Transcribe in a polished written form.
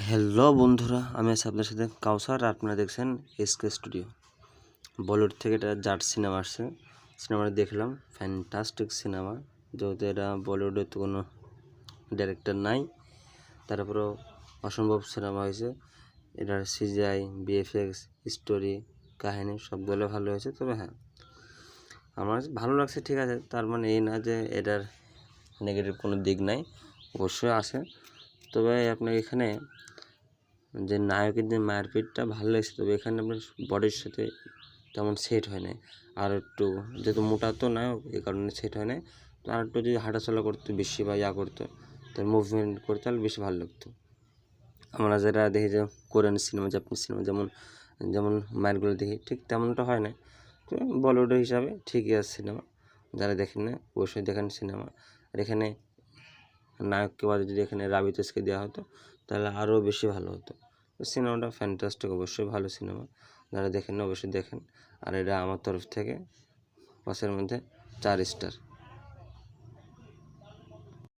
Hello বন্ধুরা, আমি আছি আপনার সাথে কাউসার। আর আপনারা দেখছেন এসকে স্টুডিও। বলিউড থেকে এটা জাট সিনেমা আসছে। সিনেমাটা দেখলাম, ফ্যান্টাস্টিক সিনেমা। যেহেতু এটা বলিউডে তো কোনো ডাইরেক্টর নাই, তারপরেও অসম্ভব সিনেমা হয়েছে। এটার সিজিআই, বিএফএক্স, স্টোরি, কাহিনী সবগুলো ভালো হয়েছে। তবে হ্যাঁ, আমার ভালো লাগছে, ঠিক আছে, তার মানে এই না যে এটার নেগেটিভ কোনো দিক নাই, অবশ্যই আছে। তবে আপনার এখানে যে নায়কের যে মারপিটটা ভালো লাগছে, তবে এখানে আপনার বডির সাথে তেমন সেট হয় না। আর একটু যেহেতু মোটা তো নায়ক, এই কারণে সেট হয় না। তো আর একটু যদি হাঁটাচলা করতো বেশি বা করতো, তার মুভমেন্ট করতে তাহলে বেশি ভালো লাগতো। আমরা যেটা দেখি যে কোরিয়ান সিনেমা, জাপানিজ সিনেমা যেমন যেমন মারগুলো দেখি, ঠিক তেমনটা হয় না। তো বলিউডের হিসাবে ঠিকই আছে সিনেমা। যারা দেখেন না অবশ্যই দেখেন সিনেমা। আর এখানে নায়ককে বাদে যদি এখানে রাবি তেজকে দেওয়া হতো তাহলে আরও বেশি ভালো হতো। তো সিনেমাটা ফ্যান্টাস্টিক, অবশ্যই ভালো সিনেমা। যারা দেখেন না অবশ্যই দেখেন। আর এটা আমার তরফ থেকে 5-এর মধ্যে 4 স্টার।